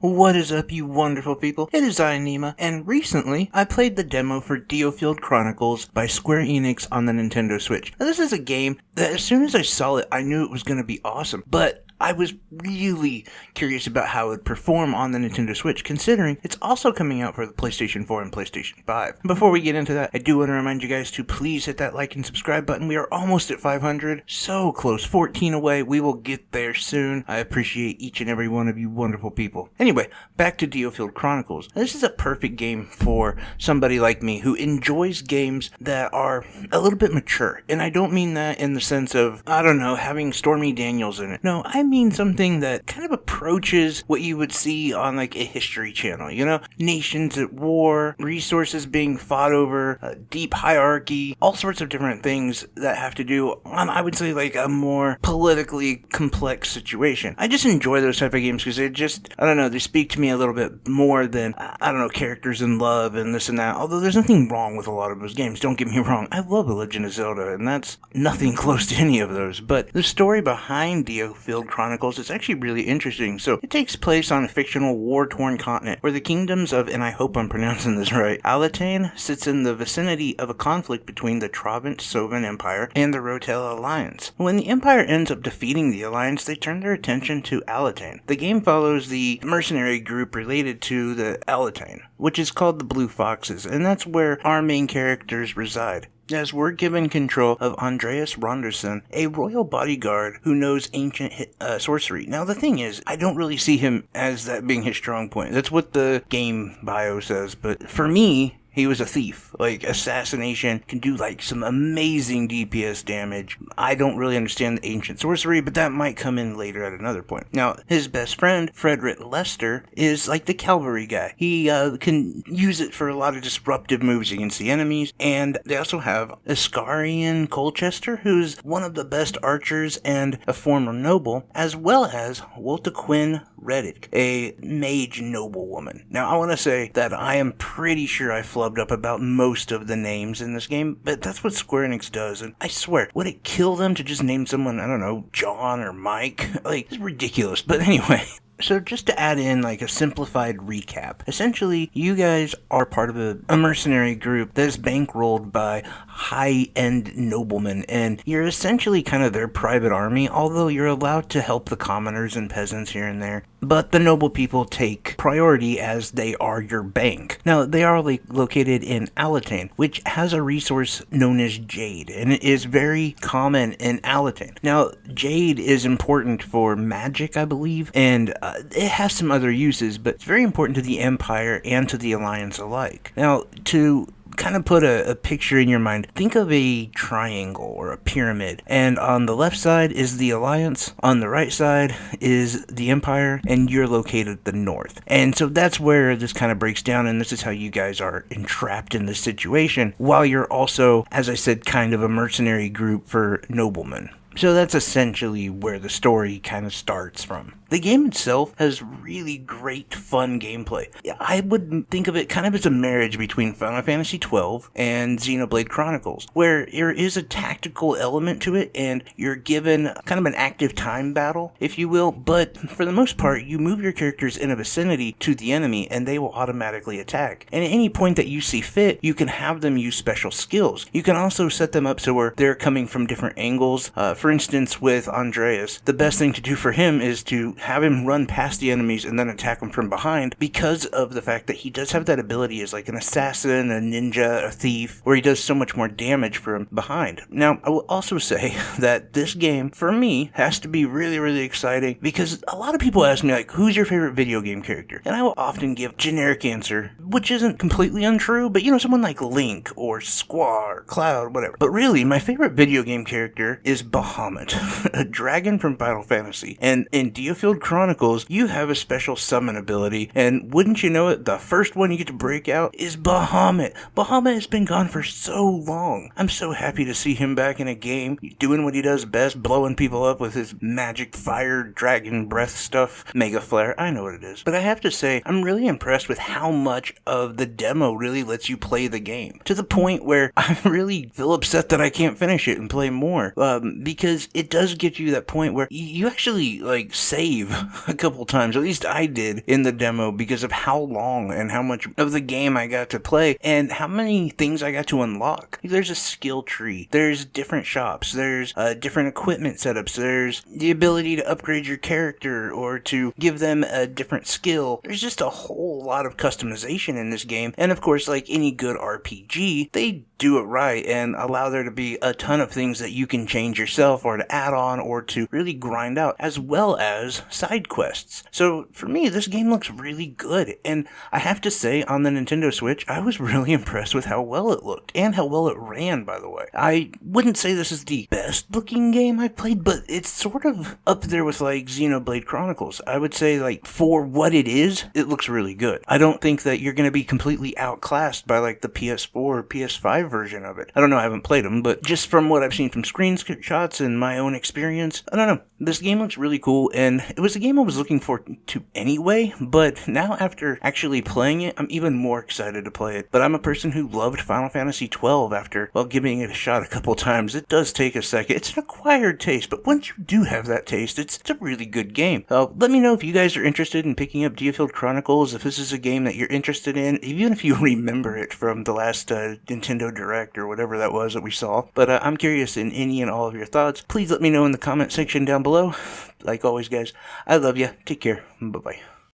What is up, you wonderful people? It is I, Nima, and recently I played the demo for Diofield Chronicles by Square Enix on the Nintendo Switch. Now, this is a game that as soon as I saw it, I knew it was going to be awesome, but I was really curious about how it would perform on the Nintendo Switch, considering it's also coming out for the PlayStation 4 and PlayStation 5. Before we get into that, I do want to remind you guys to please hit that like and subscribe button. We are almost at 500. So close. 14 away. We will get there soon. I appreciate each and every one of you wonderful people. Anyway, back to Diofield Chronicles. This is a perfect game for somebody like me who enjoys games that are a little bit mature. And I don't mean that in the sense of, I don't know, having Stormy Daniels in it. No, I mean something that kind of approaches what you would see on like a History Channel, you know? Nations at war, resources being fought over, a deep hierarchy, all sorts of different things that have to do on, I would say, like a more politically complex situation. I just enjoy those type of games because they just, I don't know, they speak to me a little bit more than, I don't know, characters in love and this and that. Although there's nothing wrong with a lot of those games, don't get me wrong. I love The Legend of Zelda, and that's nothing close to any of those. But the story behind Diofield Chronicles is actually really interesting. So it takes place on a fictional war-torn continent where the kingdoms of, and I hope I'm pronouncing this right, Alatain sits in the vicinity of a conflict between the Travant-Sovan Empire and the Rotel Alliance. When the Empire ends up defeating the Alliance, they turn their attention to Alatain. The game follows the mercenary group related to the Alatain, which is called the Blue Foxes, and that's where our main characters reside, as we're given control of Andreas Ronderson, a royal bodyguard who knows ancient sorcery. Now, the thing is, I don't really see him as that being his strong point. That's what the game bio says, but for me, he was a thief. Like, assassination can do, like, some amazing DPS damage. I don't really understand the ancient sorcery, but that might come in later at another point. Now, his best friend, Frederick Lester, is like the cavalry guy. He can use it for a lot of disruptive moves against the enemies, and they also have Iscarian Colchester, who's one of the best archers and a former noble, as well as Woltequin Reddick, a mage noblewoman. Now, I want to say that I am pretty sure I flubbed up about most of the names in this game, but that's what Square Enix does, and I swear, would it kill them to just name someone, I don't know, John or Mike? Like, it's ridiculous, but anyway. So just to add in like a simplified recap, essentially you guys are part of a mercenary group that is bankrolled by high-end noblemen, and you're essentially kind of their private army, although you're allowed to help the commoners and peasants here and there. But the noble people take priority as they are your bank. Now, they are located in Alatain, which has a resource known as jade, and it is very common in Alatain. Now, jade is important for magic, I believe, and it has some other uses, but it's very important to the Empire and to the Alliance alike. Now, to kind of put a picture in your mind, think of a triangle or a pyramid, and on the left side is the Alliance, on the right side is the Empire, and you're located at the north. And so that's where this kind of breaks down, and this is how you guys are entrapped in this situation, while you're also, as I said, kind of a mercenary group for noblemen. So that's essentially where the story kind of starts from. The game itself has really great, fun gameplay. I would think of it kind of as a marriage between Final Fantasy XII and Xenoblade Chronicles, where there is a tactical element to it, and you're given kind of an active time battle, if you will, but for the most part, you move your characters in a vicinity to the enemy, and they will automatically attack. And at any point that you see fit, you can have them use special skills. You can also set them up so where they're coming from different angles. For instance, with Andreas, the best thing to do for him is to have him run past the enemies and then attack them from behind, because of the fact that he does have that ability as like an assassin, a ninja, a thief, where he does so much more damage from behind. Now, I will also say that this game, for me, has to be really, really exciting, because a lot of people ask me, like, who's your favorite video game character? And I will often give generic answer, which isn't completely untrue, but you know, someone like Link or Squaw or Cloud, whatever. But really, my favorite video game character is Bahamut, a dragon from Final Fantasy. And in Diofield Chronicles, you have a special summon ability, and wouldn't you know it, the first one you get to break out is Bahamut. Bahamut has been gone for so long. I'm so happy to see him back in a game, doing what he does best, blowing people up with his magic fire, dragon breath stuff, Mega Flare, I know what it is. But I have to say, I'm really impressed with how much of the demo really lets you play the game, to the point where I really feel upset that I can't finish it and play more, because it does get you that point where you actually, like, save leave a couple times. At least I did in the demo because of how long and how much of the game I got to play and how many things I got to unlock. There's a skill tree. There's different shops. There's different equipment setups. There's the ability to upgrade your character or to give them a different skill. There's just a whole lot of customization in this game. And of course, like any good RPG, they do it right and allow there to be a ton of things that you can change yourself or to add on or to really grind out, as well as side quests. So for me, this game looks really good, and I have to say, on the Nintendo Switch, I was really impressed with how well it looked and how well it ran, by the way. I wouldn't say this is the best looking game I've played, but it's sort of up there with like Xenoblade Chronicles. I would say, like, for what it is, it looks really good. I don't think that you're going to be completely outclassed by like the PS4 or PS5 version of it. I don't know, I haven't played them, but just from what I've seen from screenshots and my own experience, I don't know. This game looks really cool, and it was a game I was looking forward to anyway, but now after actually playing it, I'm even more excited to play it. But I'm a person who loved Final Fantasy XII after, well, giving it a shot a couple times. It does take a second. It's an acquired taste, but once you do have that taste, it's a really good game. Let me know if you guys are interested in picking up Diofield Chronicles, if this is a game that you're interested in, even if you remember it from the last Nintendo Direct or whatever that was that we saw. But I'm curious in any and all of your thoughts. Please let me know in the comment section down below. Like always, guys, I love you. Take care. Bye-bye.